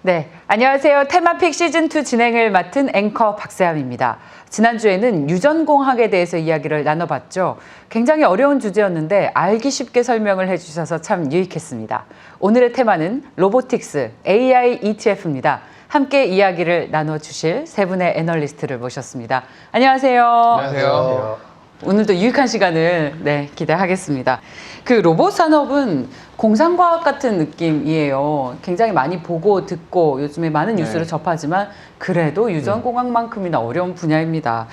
네, 안녕하세요. 테마픽 시즌2 진행을 맡은 앵커 박세함입니다. 지난주에는 유전공학에 대해서 이야기를 나눠봤죠. 굉장히 어려운 주제였는데 알기 쉽게 설명을 해주셔서 참 유익했습니다. 오늘의 테마는 로보틱스, AI ETF입니다. 함께 이야기를 나눠주실 세 분의 애널리스트를 모셨습니다. 안녕하세요. 안녕하세요. 오늘도 유익한 시간을 기대하겠습니다. 그 로봇 산업은 공상과학 같은 느낌이에요. 굉장히 많이 보고 듣고 요즘에 많은 뉴스를 접하지만 그래도 유전공학만큼이나 어려운 분야입니다.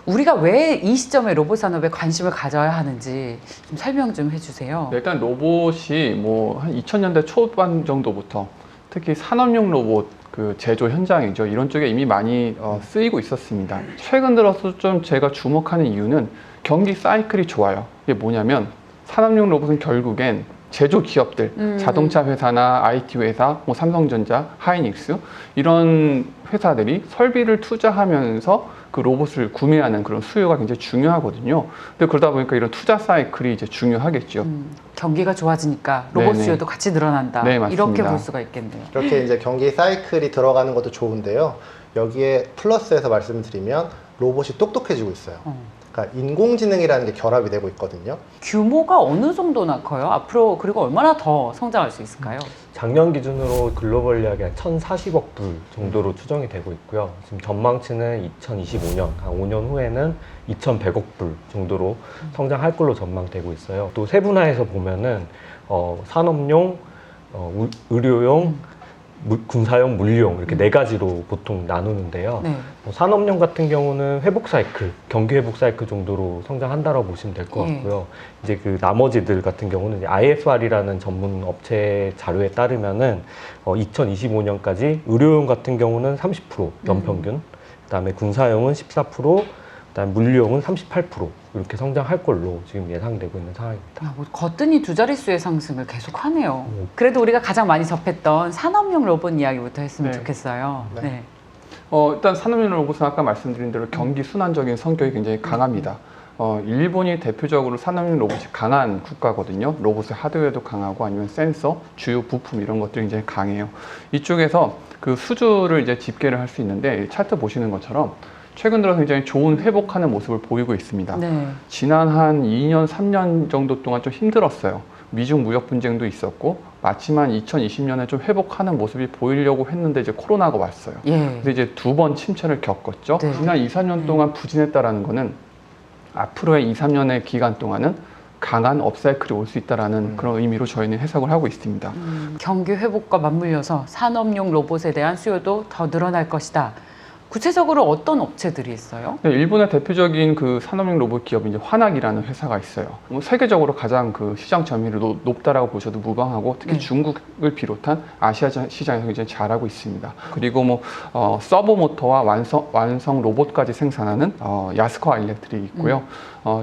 우리가 왜 이 시점에 로봇 산업에 관심을 가져야 하는지 좀 설명 좀 해주세요. 일단 로봇이 한 2000년대 초반 정도부터 특히 산업용 로봇 그 제조 현장이죠. 이런 쪽에 이미 많이 쓰이고 있었습니다. 최근 들어서 좀 제가 주목하는 이유는 경기 사이클이 좋아요. 이게 뭐냐면 산업용 로봇은 결국엔 제조 기업들, 자동차 회사나 IT 회사, 삼성전자, 하이닉스 이런 회사들이 설비를 투자하면서 그 로봇을 구매하는 그런 수요가 굉장히 중요하거든요. 근데 그러다 보니까 이런 투자 사이클이 이제 중요하겠죠. 경기가 좋아지니까 로봇 네네. 수요도 같이 늘어난다. 네, 맞습니다. 이렇게 볼 수가 있겠네요. 이렇게 이제 경기 사이클이 들어가는 것도 좋은데요. 여기에 플러스해서 말씀드리면 로봇이 똑똑해지고 있어요. 그러니까 인공지능이라는 게 결합이 되고 있거든요. 규모가 어느 정도나 커요? 앞으로 그리고 얼마나 더 성장할 수 있을까요? 작년 기준으로 글로벌리하게 한 1,040억 불 정도로 추정이 되고 있고요. 지금 전망치는 2025년, 한 5년 후에는 2,100억 불 정도로 성장할 걸로 전망되고 있어요. 또 세분화해서 보면은 산업용, 의료용, 군사용, 물리용 이렇게 네 가지로 보통 나누는데요. 네. 산업용 같은 경우는 회복 사이클, 경기 회복 사이클 정도로 성장한다라고 보시면 될 것 같고요. 이제 그 나머지들 같은 경우는 IFR이라는 전문 업체 자료에 따르면은 2025년까지 의료용 같은 경우는 30% 연평균, 그다음에 군사용은 14%, 그다음에 물리용은 38% 이렇게 성장할 걸로 지금 예상되고 있는 상황입니다. 거뜬히 두 자릿수의 상승을 계속하네요. 그래도 우리가 가장 많이 접했던 산업용 로봇 이야기부터 했으면 네. 좋겠어요. 네. 일단 산업용 로봇은 아까 말씀드린 대로 경기 순환적인 성격이 굉장히 강합니다. 일본이 대표적으로 산업용 로봇이 강한 국가거든요. 로봇의 하드웨어도 강하고 아니면 센서, 주요 부품 이런 것들이 굉장히 강해요. 이쪽에서 그 수주를 이제 집계를 할 수 있는데 차트 보시는 것처럼 최근 들어 굉장히 좋은 회복하는 모습을 보이고 있습니다. 네. 지난 한 2년, 3년 정도 동안 좀 힘들었어요. 미중 무역 분쟁도 있었고 마침만 2020년에 좀 회복하는 모습이 보이려고 했는데 이제 코로나가 왔어요. 그래서 이제 두 번 침체를 겪었죠. 네. 지난 2, 3년 동안 부진했다라는 거는 앞으로의 2, 3년의 기간 동안은 강한 업사이클이 올 수 있다는 그런 의미로 저희는 해석을 하고 있습니다. 경기 회복과 맞물려서 산업용 로봇에 대한 수요도 더 늘어날 것이다. 구체적으로 어떤 업체들이 있어요? 네, 일본의 대표적인 그 산업용 로봇 기업이 이제 화낙이라는 회사가 있어요. 세계적으로 가장 그 시장 점유율이 높다라고 보셔도 무방하고 특히 중국을 비롯한 아시아 시장에서 굉장히 잘하고 있습니다. 그리고 서버 모터와 완성 로봇까지 생산하는 야스커 일렉트릭이 있고요.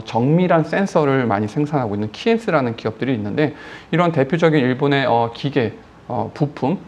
정밀한 센서를 많이 생산하고 있는 키엔스라는 기업들이 있는데 이런 대표적인 일본의 기계, 부품,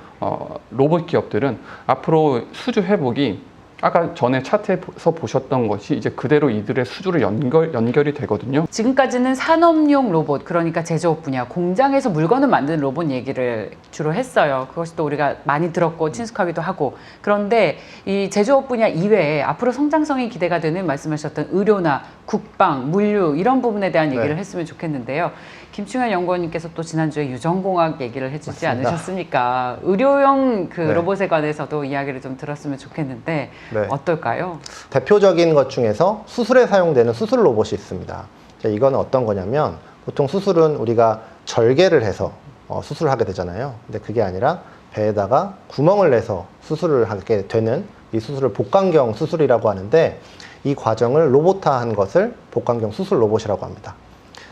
로봇 기업들은 앞으로 수주 회복이 아까 전에 차트에서 보셨던 것이 이제 그대로 이들의 수주로 연결이 되거든요. 지금까지는 산업용 로봇, 그러니까 제조업 분야, 공장에서 물건을 만드는 로봇 얘기를 주로 했어요. 그것이 또 우리가 많이 들었고 친숙하기도 하고. 그런데 이 제조업 분야 이외에 앞으로 성장성이 기대가 되는 말씀하셨던 의료나 국방, 물류 이런 부분에 대한 얘기를 했으면 좋겠는데요. 김충현 연구원님께서 또 지난주에 유전공학 얘기를 해주지 맞습니다. 않으셨습니까? 의료용 그 로봇에 관해서도 이야기를 좀 들었으면 좋겠는데 어떨까요? 대표적인 것 중에서 수술에 사용되는 수술 로봇이 있습니다. 이거는 어떤 거냐면 보통 수술은 우리가 절개를 해서 수술을 하게 되잖아요. 근데 그게 아니라 배에다가 구멍을 내서 수술을 하게 되는 이 수술을 복강경 수술이라고 하는데 이 과정을 로봇화한 것을 복강경 수술 로봇이라고 합니다.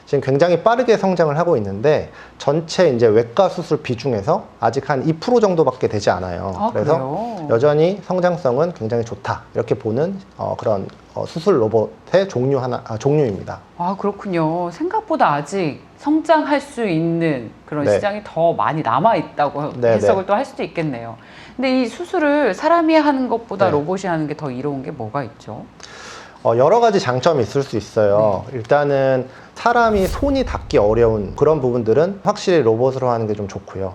지금 굉장히 빠르게 성장을 하고 있는데 전체 이제 외과 수술 비중에서 아직 한 2% 정도밖에 되지 않아요. 그래서 그래요? 여전히 성장성은 굉장히 좋다 이렇게 보는 그런 수술 로봇의 종류입니다. 아, 그렇군요. 생각보다 아직 성장할 수 있는 그런 시장이 더 많이 남아있다고 해석을 또 할 수도 있겠네요. 근데 이 수술을 사람이 하는 것보다 로봇이 하는 게 더 이로운 게 뭐가 있죠? 여러 가지 장점이 있을 수 있어요. 일단은 사람이 손이 닿기 어려운 그런 부분들은 확실히 로봇으로 하는 게 좀 좋고요.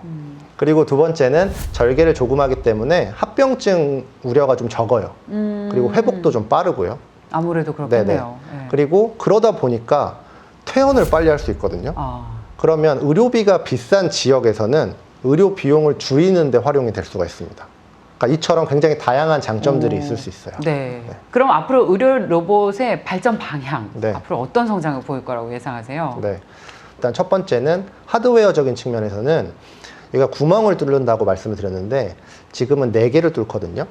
그리고 두 번째는 절개를 조금 하기 때문에 합병증 우려가 좀 적어요. 그리고 회복도 좀 빠르고요. 아무래도 그렇겠네요. 네. 그리고 그러다 보니까 퇴원을 빨리 할 수 있거든요. 아, 그러면 의료비가 비싼 지역에서는 의료 비용을 줄이는 데 활용이 될 수가 있습니다. 그러니까 이처럼 굉장히 다양한 장점들이 있을 수 있어요. 네. 그럼 앞으로 의료 로봇의 발전 방향, 네. 앞으로 어떤 성장을 보일 거라고 예상하세요? 네. 일단 첫 번째는 하드웨어적인 측면에서는 여기가 구멍을 뚫는다고 말씀을 드렸는데 지금은 4개를 뚫거든요.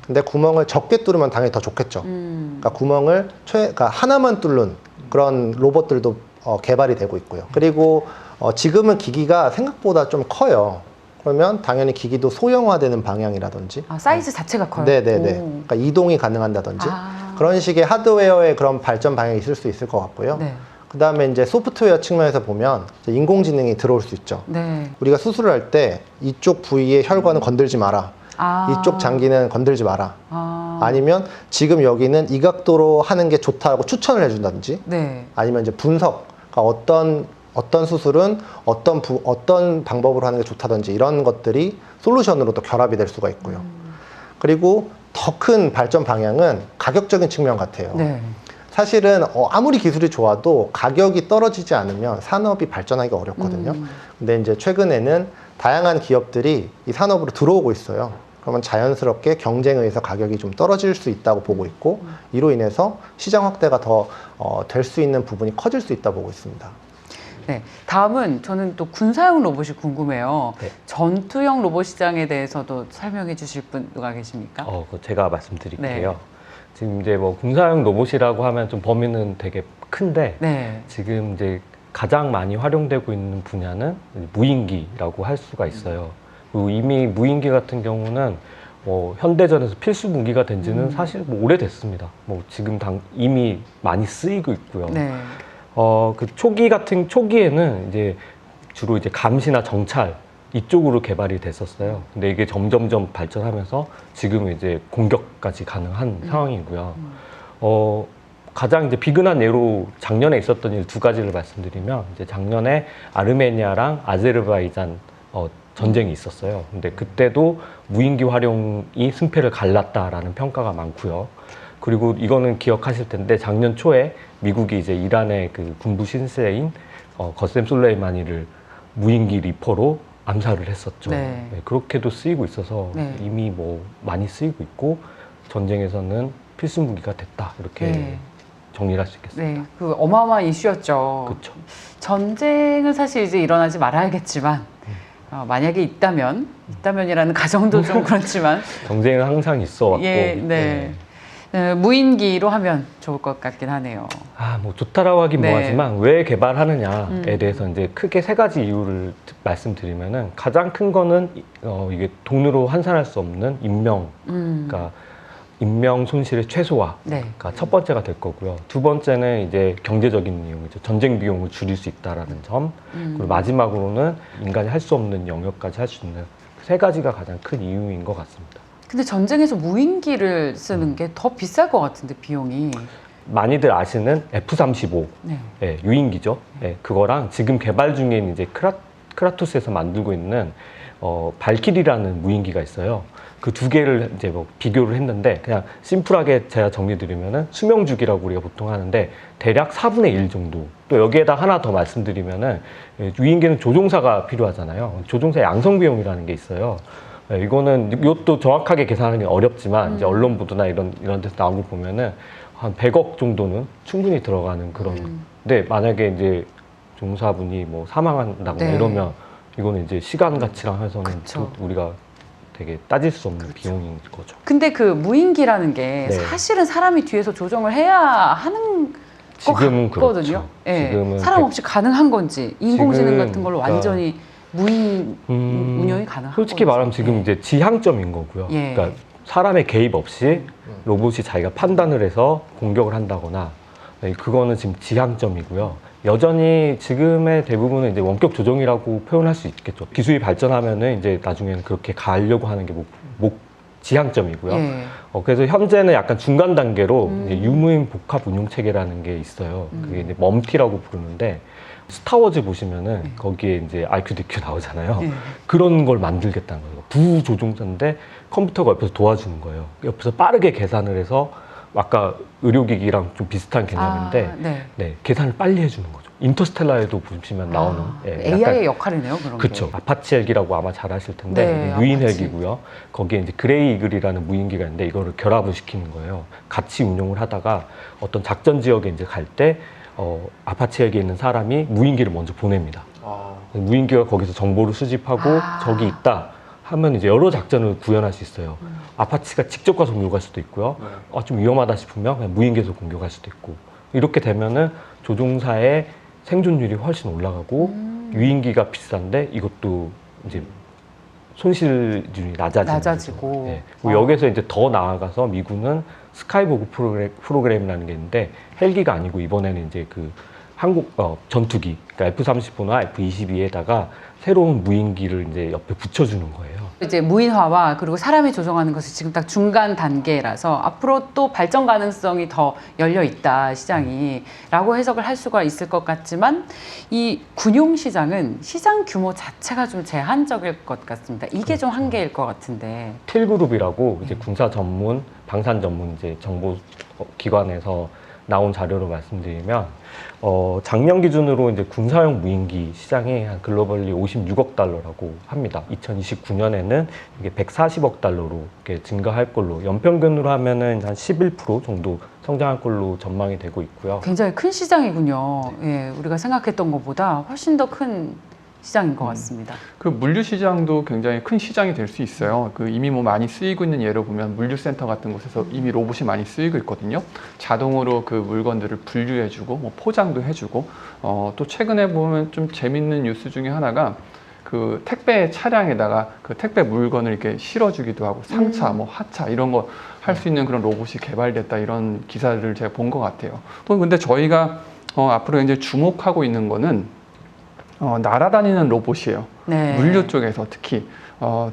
근데 구멍을 적게 뚫으면 당연히 더 좋겠죠. 그러니까 구멍을 그러니까 하나만 뚫는 그런 로봇들도 개발이 되고 있고요. 그리고 지금은 기기가 생각보다 좀 커요. 그러면 당연히 기기도 소형화되는 방향이라든지. 아, 사이즈 자체가 커요? 네네네. 오. 그러니까 이동이 가능한다든지 아. 그런 식의 하드웨어의 그런 발전 방향이 있을 수 있을 것 같고요. 네. 그 다음에 이제 소프트웨어 측면에서 보면 이제 인공지능이 들어올 수 있죠. 네. 우리가 수술을 할 때 이쪽 부위의 혈관은 건들지 마라. 아. 이쪽 장기는 건들지 마라. 아. 아니면 지금 여기는 이 각도로 하는 게 좋다고 추천을 해준다든지. 네. 아니면 이제 분석. 그러니까 어떤 수술은 어떤 방법으로 하는 게 좋다든지 이런 것들이 솔루션으로 또 결합이 될 수가 있고요. 그리고 더 큰 발전 방향은 가격적인 측면 같아요. 네. 사실은 아무리 기술이 좋아도 가격이 떨어지지 않으면 산업이 발전하기가 어렵거든요. 근데 이제 최근에는 다양한 기업들이 이 산업으로 들어오고 있어요. 그러면 자연스럽게 경쟁에 의해서 가격이 좀 떨어질 수 있다고 보고 있고 이로 인해서 시장 확대가 더 될 수 있는 부분이 커질 수 있다고 보고 있습니다. 네. 다음은 저는 또 군사용 로봇이 궁금해요. 네. 전투형 로봇 시장에 대해서도 설명해 주실 분 누가 계십니까? 그거 제가 말씀드릴게요. 네. 지금 이제 뭐 군사용 로봇이라고 하면 좀 범위는 되게 큰데 네. 지금 이제 가장 많이 활용되고 있는 분야는 무인기라고 할 수가 있어요. 그리고 이미 무인기 같은 경우는 현대전에서 필수 무기가 된 지는 사실 뭐 오래됐습니다. 뭐 지금 이미 많이 쓰이고 있고요. 네. 그 초기에는 이제 주로 이제 감시나 정찰 이쪽으로 개발이 됐었어요. 근데 이게 점점점 발전하면서 지금은 이제 공격까지 가능한 상황이고요. 가장 이제 비근한 예로 작년에 있었던 일 2가지를 말씀드리면 이제 작년에 아르메니아랑 아제르바이잔 전쟁이 있었어요. 근데 그때도 무인기 활용이 승패를 갈랐다라는 평가가 많고요. 그리고 이거는 기억하실 텐데 작년 초에 미국이 이제 이란의 그 군부 신세인 거셈 솔레이마니를 무인기 리퍼로 암살을 했었죠. 네. 네, 그렇게도 쓰이고 있어서 네. 이미 뭐 많이 쓰이고 있고 전쟁에서는 필수 무기가 됐다 이렇게 네. 정리를 할 수 있겠습니다. 네. 그 어마어마한 이슈였죠. 그렇죠. 전쟁은 사실 이제 일어나지 말아야겠지만 만약에 있다면이라는 가정도 좀 그렇지만 전쟁은 항상 있어 왔고. 예, 네. 무인기로 하면 좋을 것 같긴 하네요. 뭐 좋다라고 하긴 네. 뭐하지만 왜 개발하느냐에 대해서 이제 크게 3가지 이유를 말씀드리면은 가장 큰 거는 이게 돈으로 환산할 수 없는 인명, 그러니까 인명 손실의 최소화가 네. 첫 번째가 될 거고요. 두 번째는 이제 경제적인 이유이죠. 전쟁 비용을 줄일 수 있다라는 점. 그리고 마지막으로는 인간이 할 수 없는 영역까지 할 수 있는 3가지가 가장 큰 이유인 것 같습니다. 근데 전쟁에서 무인기를 쓰는 게 더 비쌀 것 같은데 비용이. 많이들 아시는 F-35 네. 예, 유인기죠. 예, 그거랑 지금 개발 중인 이제 크라토스에서 만들고 있는 발키리라는 무인기가 있어요. 그 2개를 이제 뭐 비교를 했는데 그냥 심플하게 제가 정리드리면은 수명주기라고 우리가 보통 하는데 대략 4분의 1 정도. 또 여기에다 하나 더 말씀드리면은 유인기는 조종사가 필요하잖아요. 조종사 양성 비용이라는 게 있어요. 이것도 정확하게 계산하기 어렵지만 이제 언론 보도나 이런 데서 나온 걸 보면은 한 100억 정도는 충분히 들어가는 그런. 근데 만약에 이제 종사분이 뭐 사망한다거나 네. 이러면 이거는 이제 시간 가치랑 해서는 그쵸. 우리가 되게 따질 수 없는 비용인 거죠. 근데 그 무인기라는 게 네. 사실은 사람이 뒤에서 조정을 해야 하는 것 지금은 같거든요. 그렇죠. 예. 지금은 사람 없이 가능한 건지 인공지능 지금, 같은 걸로 그러니까 완전히 무인 운영이 가능한 솔직히 건지. 말하면 지금 예. 이제 지향점인 거고요. 예. 그러니까 사람의 개입 없이 로봇이 자기가 판단을 해서 공격을 한다거나 그거는 지금 지향점이고요. 여전히 지금의 대부분은 이제 원격 조정이라고 표현할 수 있겠죠. 기술이 발전하면은 이제 나중에는 그렇게 가려고 하는 게 지향점이고요. 예. 그래서 현재는 약간 중간 단계로 이제 유무인 복합 운용 체계라는 게 있어요. 그게 이제 멈티라고 부르는데 스타워즈 보시면은 거기에 이제 RQDQ 나오잖아요. 예. 그런 걸 만들겠다는 거예요. 부조종사인데 컴퓨터가 옆에서 도와주는 거예요. 옆에서 빠르게 계산을 해서 아까 의료기기랑 좀 비슷한 개념인데 네. 네, 계산을 빨리 해주는 거죠. 인터스텔라에도 보시면 나오는 AI의 역할이네요, 그런 그렇죠. 게. 아파치 헬기라고 아마 잘 아실 텐데 네, 무인 아파치. 헬기고요. 거기에 이제 그레이 이글이라는 무인기가 있는데 이거를 결합을 시키는 거예요. 같이 운용을 하다가 어떤 작전 지역에 이제 갈 때 아파치 헬기에 있는 사람이 무인기를 먼저 보냅니다. 무인기가 거기서 정보를 수집하고 저기 있다 하면 이제 여러 작전을 구현할 수 있어요. 아파치가 직접 가서 공격할 수도 있고요. 좀 위험하다 싶으면 그냥 무인기에서 공격할 수도 있고 이렇게 되면은 조종사의 생존율이 훨씬 올라가고 유인기가 비싼데 이것도 이제 손실률이 낮아지고 네. 여기서 이제 더 나아가서 미군은 스카이보그 프로그램이라는 게 있는데 헬기가 아니고 이번에는 이제 그 한국 전투기 그러니까 F-35나 F-22에다가 새로운 무인기를 이제 옆에 붙여주는 거예요. 이제 무인화와 그리고 사람이 조종하는 것이 지금 딱 중간 단계라서 앞으로 또 발전 가능성이 더 열려 있다 시장이라고 해석을 할 수가 있을 것 같지만 이 군용 시장은 시장 규모 자체가 좀 제한적일 것 같습니다. 이게 좀 한계일 것 같은데. 틸그룹이라고 이제 군사 전문, 방산 전문 이제 정보 기관에서 나온 자료로 말씀드리면 작년 기준으로 이제 군사용 무인기 시장이 한 글로벌리 56억 달러라고 합니다. 2029년에는 이게 140억 달러로 이렇게 증가할 걸로 연평균으로 하면은 한 11% 정도 성장할 걸로 전망이 되고 있고요. 굉장히 큰 시장이군요. 예, 우리가 생각했던 것보다 훨씬 더 큰 시장인 것 같습니다. 그 물류 시장도 굉장히 큰 시장이 될 수 있어요. 그 이미 뭐 많이 쓰이고 있는 예로 보면 물류센터 같은 곳에서 이미 로봇이 많이 쓰이고 있거든요. 자동으로 그 물건들을 분류해주고 뭐 포장도 해주고 또 최근에 보면 좀 재밌는 뉴스 중에 하나가 그 택배 차량에다가 그 택배 물건을 이렇게 실어주기도 하고 상차, 뭐 하차 이런 거 할 수 있는 그런 로봇이 개발됐다 이런 기사를 제가 본 것 같아요. 또 근데 저희가 앞으로 이제 주목하고 있는 거는 날아다니는 로봇이에요. 네. 물류 쪽에서 특히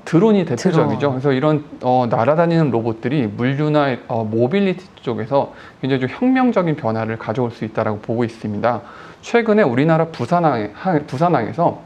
드론이 대표적이죠. 드론. 그래서 이런 날아다니는 로봇들이 물류나 모빌리티 쪽에서 굉장히 좀 혁명적인 변화를 가져올 수 있다고 보고 있습니다. 최근에 우리나라 부산항에서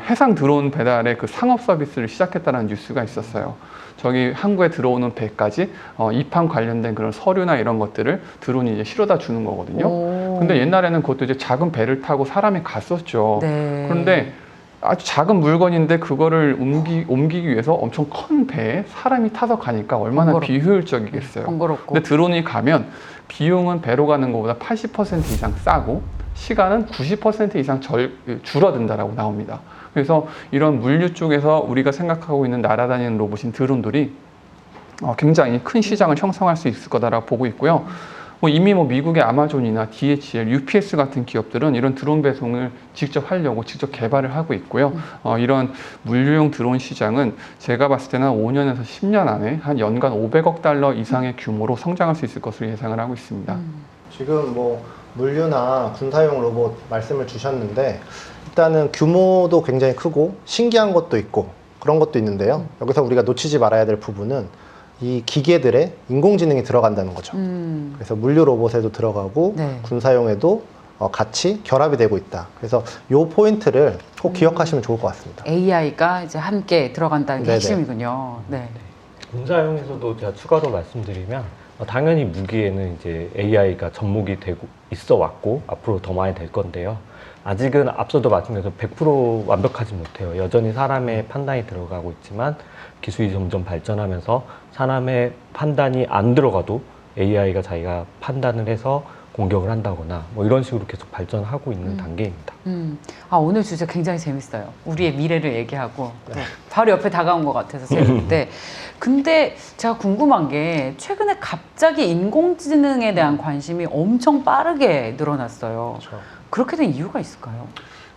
해상 드론 배달의 그 상업 서비스를 시작했다는 뉴스가 있었어요. 저기 항구에 들어오는 배까지 입항 관련된 그런 서류나 이런 것들을 드론이 이제 실어다 주는 거거든요. 근데 옛날에는 그것도 이제 작은 배를 타고 사람이 갔었죠. 네. 그런데 아주 작은 물건인데 그거를 옮기기 위해서 엄청 큰 배에 사람이 타서 가니까 얼마나 비효율적이겠어요. 번거롭고. 근데 드론이 가면 비용은 배로 가는 것보다 80% 이상 싸고 시간은 90% 이상 줄어든다라고 나옵니다. 그래서 이런 물류 쪽에서 우리가 생각하고 있는 날아다니는 로봇인 드론들이 굉장히 큰 시장을 형성할 수 있을 거다라고 보고 있고요. 이미 미국의 아마존이나 DHL, UPS 같은 기업들은 이런 드론 배송을 직접 하려고 직접 개발을 하고 있고요. 이런 물류용 드론 시장은 제가 봤을 때는 5년에서 10년 안에 한 연간 500억 달러 이상의 규모로 성장할 수 있을 것으로 예상을 하고 있습니다. 지금 뭐 물류나 군사용 로봇 말씀을 주셨는데 일단은 규모도 굉장히 크고 신기한 것도 있고 그런 것도 있는데요. 여기서 우리가 놓치지 말아야 될 부분은 이 기계들의 인공지능이 들어간다는 거죠. 그래서 물류 로봇에도 들어가고 네. 군사용에도 같이 결합이 되고 있다. 그래서 이 포인트를 꼭 기억하시면 좋을 것 같습니다. AI가 이제 함께 들어간다는 게 네네. 핵심이군요. 네. 군사용에서도 제가 추가로 말씀드리면 당연히 무기에는 이제 AI가 접목이 되고 있어 왔고 앞으로 더 많이 될 건데요. 아직은 앞서도 말씀드려서 100% 완벽하지 못해요. 여전히 사람의 판단이 들어가고 있지만 기술이 점점 발전하면서 사람의 판단이 안 들어가도 AI가 자기가 판단을 해서 공격을 한다거나 뭐 이런 식으로 계속 발전하고 있는 단계입니다. 오늘 주제 굉장히 재밌어요. 우리의 미래를 얘기하고 바로 옆에 다가온 것 같아서 재밌는데 근데 제가 궁금한 게 최근에 갑자기 인공지능에 대한 관심이 엄청 빠르게 늘어났어요. 그렇죠. 그렇게 된 이유가 있을까요?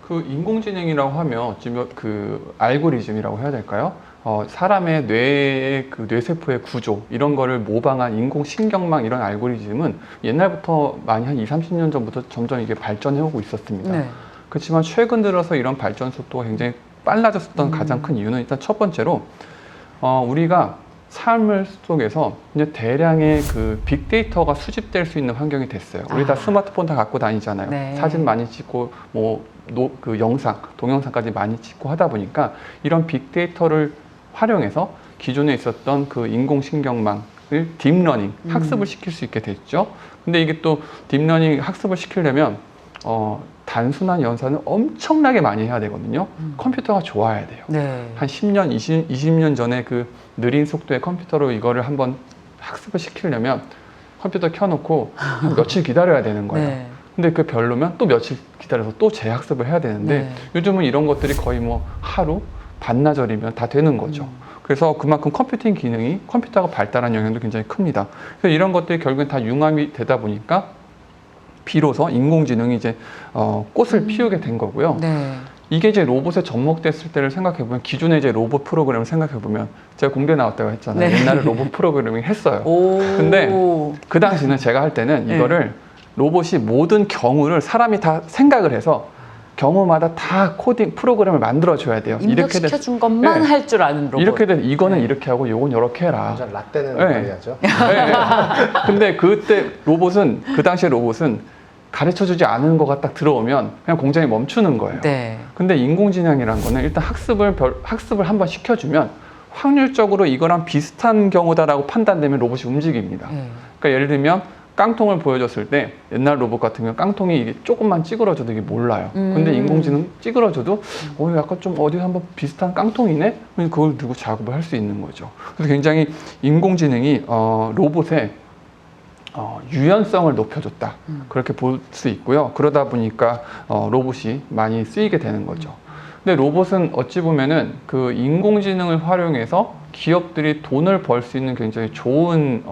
그 인공지능이라고 하면 지금 그 알고리즘이라고 해야 될까요? 사람의 뇌의 그 뇌세포의 구조 이런 거를 모방한 인공신경망 이런 알고리즘은 옛날부터 많이 한 20-30년 전부터 점점 이게 발전해 오고 있었습니다. 네. 그렇지만 최근 들어서 이런 발전 속도가 굉장히 빨라졌었던 가장 큰 이유는 일단 첫 번째로 우리가 삶을 속에서 이제 대량의 그 빅데이터가 수집될 수 있는 환경이 됐어요. 우리 다 스마트폰 다 갖고 다니잖아요. 네. 사진 많이 찍고 그 영상, 동영상까지 많이 찍고 하다 보니까 이런 빅데이터를 활용해서 기존에 있었던 그 인공신경망을 딥러닝 학습을 시킬 수 있게 됐죠. 근데 이게 또 딥러닝 학습을 시키려면 단순한 연산을 엄청나게 많이 해야 되거든요. 컴퓨터가 좋아야 돼요. 네. 한 10년, 20년 전에 그 느린 속도의 컴퓨터로 이거를 한번 학습을 시키려면 컴퓨터 켜놓고 며칠 기다려야 되는 거예요. 네. 근데 그 별로면 또 며칠 기다려서 또 재학습을 해야 되는데 네. 요즘은 이런 것들이 거의 뭐 하루, 반나절이면 다 되는 거죠. 그래서 그만큼 컴퓨팅 기능이 컴퓨터가 발달한 영향도 굉장히 큽니다. 그래서 이런 것들이 결국엔 다 융합이 되다 보니까 비로소 인공지능이 이제 꽃을 피우게 된 거고요. 네. 이게 이제 로봇에 접목됐을 때를 생각해보면 기존의 이제 로봇 프로그램을 생각해보면 제가 공대 나왔다고 했잖아요. 네. 옛날에 로봇 프로그래밍 했어요. 오. 근데 그 당시는 제가 할 때는 네. 이거를 로봇이 모든 경우를 사람이 다 생각을 해서 경우마다 다 코딩 프로그램을 만들어줘야 돼요. 입력시켜준 것만 네. 할 줄 아는 로봇. 이렇게 돼 이거는 네. 이렇게 하고 요건 이렇게 해라. 완전 라떼는 네. 관리하죠. 네. 근데 그때 로봇은 그 당시에 로봇은 가르쳐주지 않은 거가 딱 들어오면 그냥 공장이 멈추는 거예요. 네. 근데 인공지능이라는 거는 일단 학습을 한번 시켜주면 확률적으로 이거랑 비슷한 경우다라고 판단되면 로봇이 움직입니다. 네. 그러니까 예를 들면 깡통을 보여줬을 때 옛날 로봇 같은 경우 깡통이 이게 조금만 찌그러져도 이게 몰라요. 근데 인공지능 찌그러져도 약간 좀 어디서 한번 비슷한 깡통이네? 그걸 들고 작업을 할 수 있는 거죠. 그래서 굉장히 인공지능이 로봇의 유연성을 높여줬다. 그렇게 볼 수 있고요. 그러다 보니까 로봇이 많이 쓰이게 되는 거죠. 근데 로봇은 어찌 보면은 그 인공지능을 활용해서 기업들이 돈을 벌 수 있는 굉장히 좋은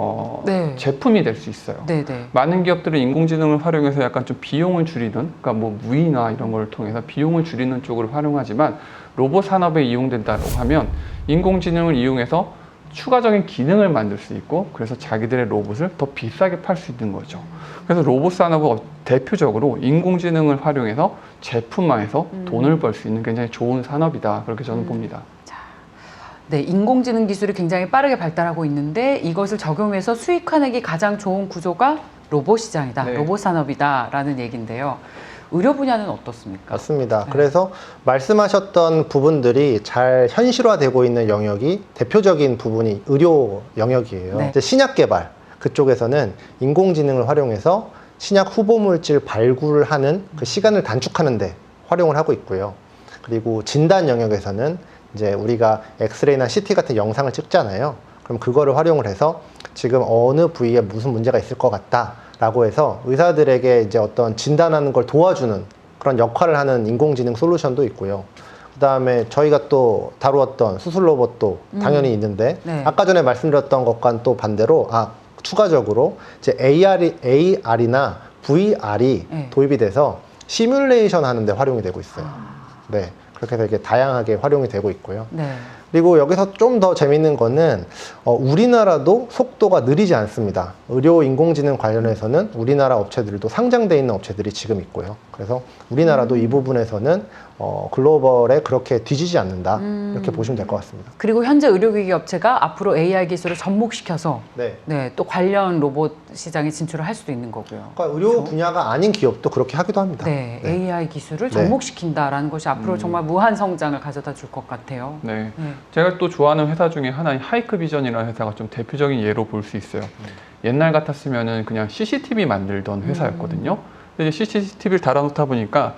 네. 제품이 될 수 있어요. 네, 네. 많은 기업들은 인공지능을 활용해서 약간 좀 비용을 줄이는, 그러니까 뭐 무이나 이런 걸 통해서 비용을 줄이는 쪽으로 활용하지만 로봇 산업에 이용된다고 하면 인공지능을 이용해서 추가적인 기능을 만들 수 있고 그래서 자기들의 로봇을 더 비싸게 팔 수 있는 거죠. 그래서 로봇 산업은 대표적으로 인공지능을 활용해서 제품화해서 돈을 벌 수 있는 굉장히 좋은 산업이다. 그렇게 저는 봅니다. 네, 인공지능 기술이 굉장히 빠르게 발달하고 있는데 이것을 적용해서 수익화내기 가장 좋은 구조가 로봇 시장이다, 네. 로봇 산업이다라는 얘기인데요. 의료 분야는 어떻습니까? 맞습니다. 네. 그래서 말씀하셨던 부분들이 잘 현실화되고 있는 영역이 대표적인 부분이 의료 영역이에요. 네. 이제 신약 개발 그쪽에서는 인공지능을 활용해서 신약 후보 물질 발굴을 하는 그 시간을 단축하는데 활용을 하고 있고요. 그리고 진단 영역에서는 이제 우리가 엑스레이나 CT 같은 영상을 찍잖아요. 그럼 그거를 활용을 해서 지금 어느 부위에 무슨 문제가 있을 것 같다라고 해서 의사들에게 이제 어떤 진단하는 걸 도와주는 그런 역할을 하는 인공지능 솔루션도 있고요. 그다음에 저희가 또 다루었던 수술 로봇도 당연히 있는데 네. 아까 전에 말씀드렸던 것과는 또 반대로 추가적으로 이제 AR이나 VR이 네. 도입이 돼서 시뮬레이션 하는 데 활용이 되고 있어요. 네. 그렇게 되게 다양하게 활용이 되고 있고요. 네. 그리고 여기서 좀 더 재밌는 거는 우리나라도 속도가 느리지 않습니다. 의료 인공지능 관련해서는 우리나라 업체들도 상장돼 있는 업체들이 지금 있고요. 그래서 우리나라도 이 부분에서는 글로벌에 그렇게 뒤지지 않는다. 이렇게 보시면 될 것 같습니다. 그리고 현재 의료기기 업체가 앞으로 AI 기술을 접목시켜서 네. 네, 또 관련 로봇 시장에 진출을 할 수도 있는 거고요. 그러니까 의료 분야가 아닌 기업도 그렇게 하기도 합니다. 네, 네. AI 기술을 네. 접목시킨다라는 것이 앞으로 정말 무한 성장을 가져다 줄 것 같아요. 네. 네. 제가 또 좋아하는 회사 중에 하나인 하이크비전이라는 회사가 좀 대표적인 예로 볼 수 있어요. 옛날 같았으면은 그냥 CCTV 만들던 회사였거든요. 근데 이제 CCTV를 달아놓다 보니까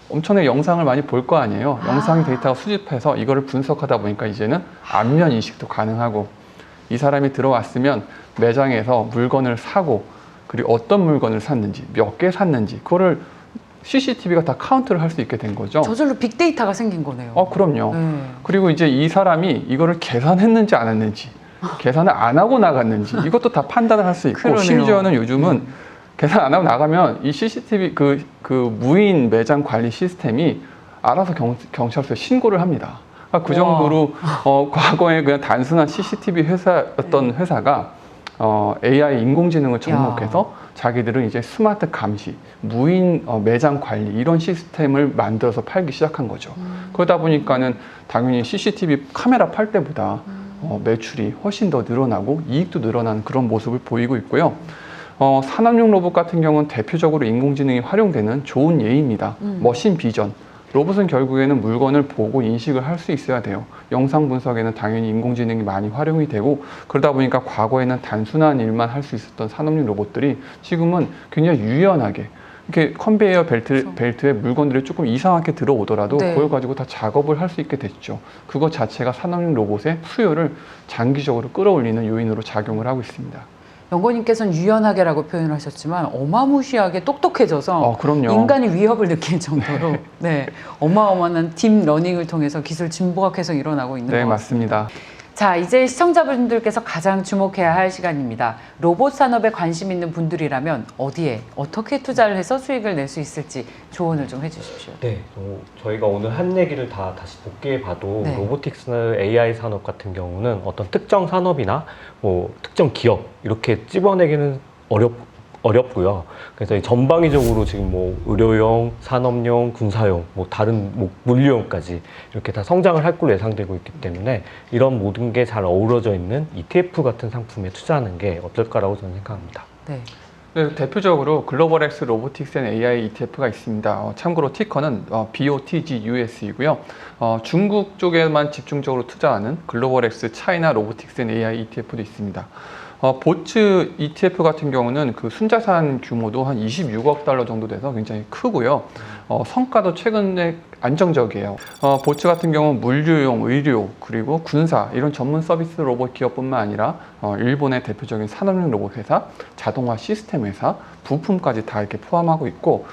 엄청나게 영상을 많이 볼 거 아니에요. 영상 데이터가 수집해서 이거를 분석하다 보니까 이제는 안면 인식도 가능하고 이 사람이 들어왔으면 매장에서 물건을 사고 그리고 어떤 물건을 샀는지 몇 개 샀는지 그거를 CCTV가 다 카운트를 할 수 있게 된 거죠. 저절로 빅데이터가 생긴 거네요. 그럼요. 네. 그리고 이제 이 사람이 이거를 계산했는지 안 했는지 계산을 안 하고 나갔는지 이것도 다 판단을 할 수 있고 그러네요. 심지어는 요즘은 계산 안 하고 나가면 이 CCTV 그 무인 매장 관리 시스템이 알아서 경찰서에 신고를 합니다. 그러니까 그 정도로 과거에 그냥 단순한 CCTV 회사였던 회사가 AI 인공지능을 접목해서 자기들은 이제 스마트 감시, 무인 매장 관리 이런 시스템을 만들어서 팔기 시작한 거죠. 그러다 보니까는 당연히 CCTV 카메라 팔 때보다 매출이 훨씬 더 늘어나고 이익도 늘어나는 그런 모습을 보이고 있고요. 산업용 로봇 같은 경우는 대표적으로 인공지능이 활용되는 좋은 예입니다. 머신 비전. 로봇은 결국에는 물건을 보고 인식을 할 수 있어야 돼요. 영상 분석에는 당연히 인공지능이 많이 활용이 되고, 그러다 보니까 과거에는 단순한 일만 할 수 있었던 산업용 로봇들이 지금은 굉장히 유연하게 이렇게 컨베이어 벨트에 물건들이 조금 이상하게 들어오더라도 네. 그걸 가지고 다 작업을 할 수 있게 됐죠. 그것 자체가 산업용 로봇의 수요를 장기적으로 끌어올리는 요인으로 작용을 하고 있습니다. 연구원님께서는 유연하게라고 표현하셨지만 어마무시하게 똑똑해져서 그럼요. 인간이 위협을 느낄 정도로 네, 어마어마한 딥 러닝을 통해서 기술 진보가 계속 일어나고 있는 네, 것 같습니다. 맞습니다. 자, 이제 시청자분들께서 가장 주목해야 할 시간입니다. 로봇 산업에 관심 있는 분들이라면 어디에 어떻게 투자를 해서 수익을 낼 수 있을지 조언을 좀 해주십시오. 네, 저희가 오늘 한 얘기를 다 다시 복귀해봐도 네. 로보틱스나 AI 산업 같은 경우는 어떤 특정 산업이나 뭐 특정 기업 이렇게 찝어내기는 어렵고요. 그래서 전방위적으로 지금 뭐 의료용, 산업용, 군사용, 뭐 다른 뭐 물류용까지 이렇게 다 성장을 할 걸로 예상되고 있기 때문에 이런 모든 게 잘 어우러져 있는 ETF 같은 상품에 투자하는 게 어떨까라고 저는 생각합니다. 네. 네, 대표적으로 글로벌엑스 로보틱스 앤 AI ETF가 있습니다. 참고로 티커는 BOTGUS이고요. 중국 쪽에만 집중적으로 투자하는 글로벌엑스 차이나 로보틱스 앤 AI ETF도 있습니다. 보츠 ETF 같은 경우는 그 순자산 규모도 한 26억 달러 정도 돼서 굉장히 크고요. 성과도 최근에 안정적이에요. 보츠 같은 경우는 물류용, 의료, 그리고 군사 이런 전문 서비스 로봇 기업뿐만 아니라 일본의 대표적인 산업용 로봇 회사, 자동화 시스템 회사, 부품까지 다 이렇게 포함하고 있고,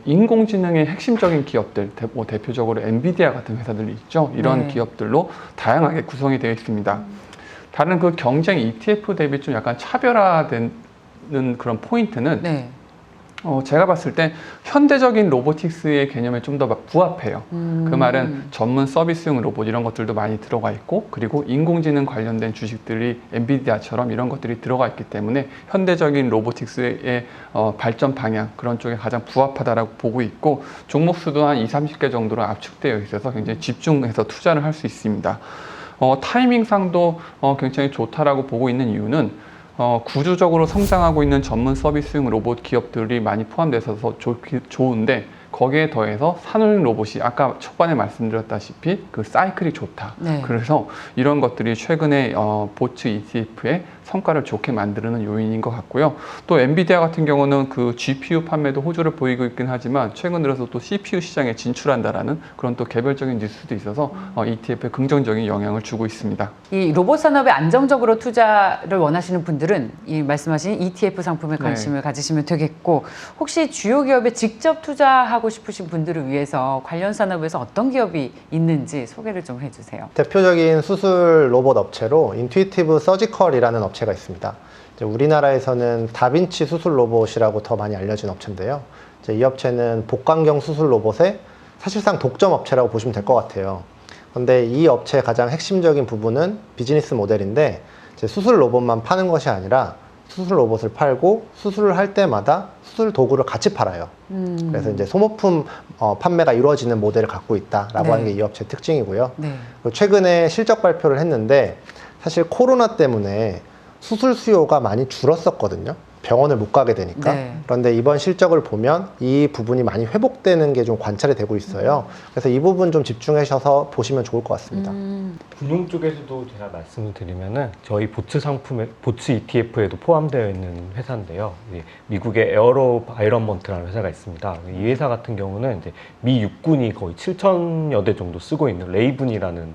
인공지능의 핵심적인 기업들, 대표적으로 엔비디아 같은 회사들이 있죠. 이런 네. 기업들로 다양하게 구성이 되어 있습니다. 다른 그 경쟁 ETF 대비 좀 약간 차별화되는 그런 포인트는 네. 제가 봤을 때 현대적인 로보틱스의 개념에 좀 더 부합해요. 그 말은 전문 서비스용 로봇 이런 것들도 많이 들어가 있고, 그리고 인공지능 관련된 주식들이 엔비디아처럼 이런 것들이 들어가 있기 때문에 현대적인 로보틱스의 발전 방향 그런 쪽에 가장 부합하다라고 보고 있고, 종목 수도 한 20-30개 정도로 압축되어 있어서 굉장히 집중해서 투자를 할 수 있습니다. 타이밍상도 굉장히 좋다라고 보고 있는 이유는 구조적으로 성장하고 있는 전문 서비스용 로봇 기업들이 많이 포함돼서 좋은데, 거기에 더해서 산업용 로봇이 아까 초반에 말씀드렸다시피 그 사이클이 좋다. 네. 그래서 이런 것들이 최근에 보츠 ETF의 성과를 좋게 만드는 요인인 것 같고요. 또 엔비디아 같은 경우는 그 GPU 판매도 호조를 보이고 있긴 하지만 최근 들어서 또 CPU 시장에 진출한다라는 그런 또 개별적인 뉴스도 있어서 ETF에 긍정적인 영향을 주고 있습니다. 이 로봇 산업에 안정적으로 투자를 원하시는 분들은 이 말씀하신 ETF 상품에 관심을 가지시면 되겠고, 혹시 주요 기업에 직접 투자하고 싶으신 분들을 위해서 관련 산업에서 어떤 기업이 있는지 소개를 좀 해주세요. 대표적인 수술 로봇 업체로 인투이티브 서지컬이라는 업체가 있습니다. 이제 우리나라에서는 다빈치 수술 로봇이라고 더 많이 알려진 업체인데요. 이제 이 업체는 복강경 수술 로봇의 사실상 독점 업체라고 보시면 될 것 같아요. 그런데 이 업체의 가장 핵심적인 부분은 비즈니스 모델인데, 이제 수술 로봇만 파는 것이 아니라 수술 로봇을 팔고 수술을 할 때마다 수술 도구를 같이 팔아요. 그래서 이제 소모품 판매가 이루어지는 모델을 갖고 있다라고 네. 하는 게 이 업체의 특징이고요. 네. 그리고 최근에 실적 발표를 했는데, 사실 코로나 때문에 수술 수요가 많이 줄었었거든요. 병원을 못 가게 되니까. 네. 그런데 이번 실적을 보면 이 부분이 많이 회복되는 게 좀 관찰이 되고 있어요. 그래서 이 부분 좀 집중하셔서 보시면 좋을 것 같습니다. 금융 쪽에서도 제가 말씀을 드리면은 저희 보츠 상품에 보츠 ETF에도 포함되어 있는 회사인데요. 미국의 에어로바이런먼트라는 회사가 있습니다. 이 회사 같은 경우는 이제 미 육군이 거의 7,000여 대 정도 쓰고 있는 레이븐이라는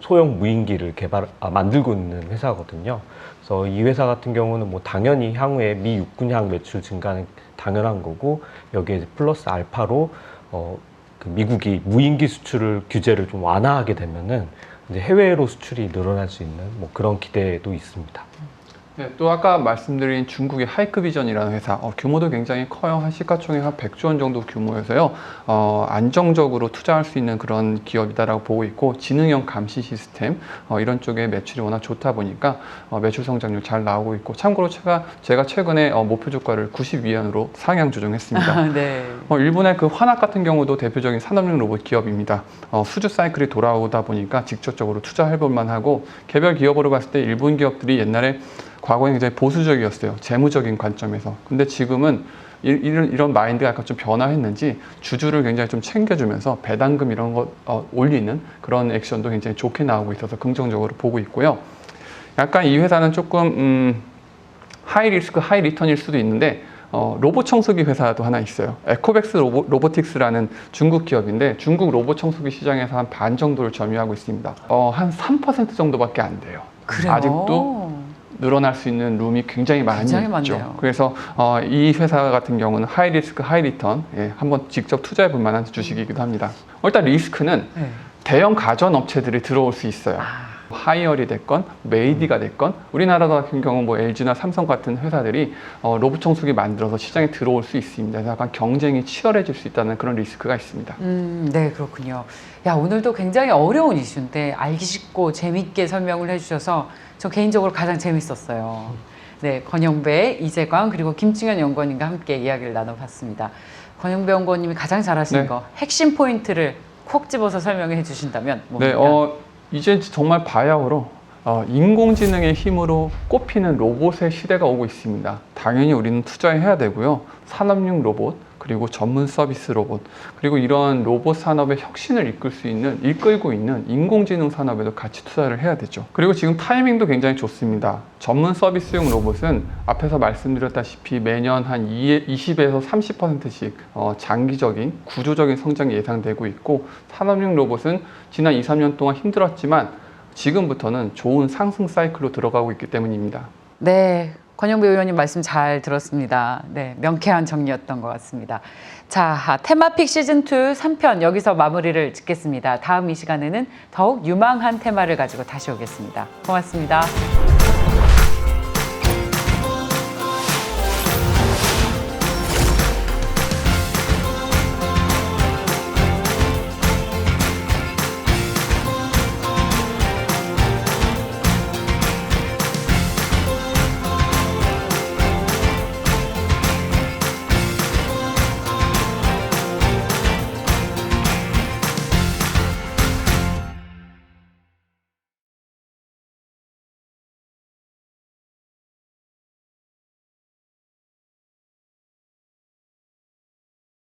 소형 무인기를 만들고 있는 회사거든요. 그래서 이 회사 같은 경우는 뭐 당연히 향후에 미 육군향 매출 증가는 당연한 거고, 여기에 플러스 알파로 그 미국이 무인기 수출을 규제를 좀 완화하게 되면은 이제 해외로 수출이 늘어날 수 있는 뭐 그런 기대도 있습니다. 네, 또 아까 말씀드린 중국의 하이크비전이라는 회사, 규모도 굉장히 커요. 한 시가총액 한 100조 원 정도 규모여서요. 안정적으로 투자할 수 있는 그런 기업이다라고 보고 있고, 지능형 감시 시스템 이런 쪽에 매출이 워낙 좋다 보니까 매출 성장률 잘 나오고 있고, 참고로 제가 최근에 목표 주가를 92원으로 상향 조정했습니다. 네. 일본의 그 화낙 같은 경우도 대표적인 산업용 로봇 기업입니다. 수주 사이클이 돌아오다 보니까 직접적으로 투자해 볼 만하고, 개별 기업으로 봤을 때 일본 기업들이 옛날에 과거에 굉장히 보수적이었어요. 재무적인 관점에서. 근데 지금은 이런 마인드가 약간 좀 변화했는지 주주를 굉장히 좀 챙겨주면서 배당금 이런 거 올리는 그런 액션도 굉장히 좋게 나오고 있어서 긍정적으로 보고 있고요. 약간 이 회사는 조금 하이 리스크 하이 리턴일 수도 있는데, 로봇 청소기 회사도 하나 있어요. 에코백스 로보틱스라는 중국 기업인데, 중국 로봇 청소기 시장에서 한 반 정도를 점유하고 있습니다. 한 3% 정도밖에 안 돼요. 그래요? 아직도 늘어날 수 있는 룸이 굉장히 많이 굉장히 있죠. 많네요. 그래서 이 회사 같은 경우는 하이 리스크 하이 리턴, 한번 직접 투자해 볼 만한 주식이기도 합니다. 일단 리스크는 네. 대형 가전 업체들이 들어올 수 있어요. 하이얼이 됐건 메이디가 됐건, 우리나라 같은 경우 뭐 LG나 삼성 같은 회사들이 로봇 청소기 만들어서 시장에 들어올 수 있습니다. 그래서 약간 경쟁이 치열해질 수 있다는 그런 리스크가 있습니다. 네, 그렇군요. 야, 오늘도 굉장히 어려운 이슈인데 알기 쉽고 재밌게 설명을 해주셔서 저 개인적으로 가장 재밌었어요. 네, 권영배, 이재광 그리고 김충현 연구원님과 함께 이야기를 나눠봤습니다. 권영배 연구원님이 가장 잘하시는 네. 거, 핵심 포인트를 콕 집어서 설명해 주신다면 네, 뭡니까? 이제 정말 바야흐로 인공지능의 힘으로 꼽히는 로봇의 시대가 오고 있습니다. 당연히 우리는 투자해야 되고요. 산업용 로봇, 그리고 전문 서비스 로봇, 그리고 이런 로봇 산업의 혁신을 이끌고 있는 인공지능 산업에도 같이 투자를 해야 되죠. 그리고 지금 타이밍도 굉장히 좋습니다. 전문 서비스용 로봇은 앞에서 말씀드렸다시피 매년 한 20에서 30%씩 장기적인 구조적인 성장이 예상되고 있고, 산업용 로봇은 지난 2, 3년 동안 힘들었지만 지금부터는 좋은 상승 사이클로 들어가고 있기 때문입니다. 네, 권영배 의원님 말씀 잘 들었습니다. 네, 명쾌한 정리였던 것 같습니다. 자, 테마픽 시즌2 3편 여기서 마무리를 짓겠습니다. 다음 이 시간에는 더욱 유망한 테마를 가지고 다시 오겠습니다. 고맙습니다.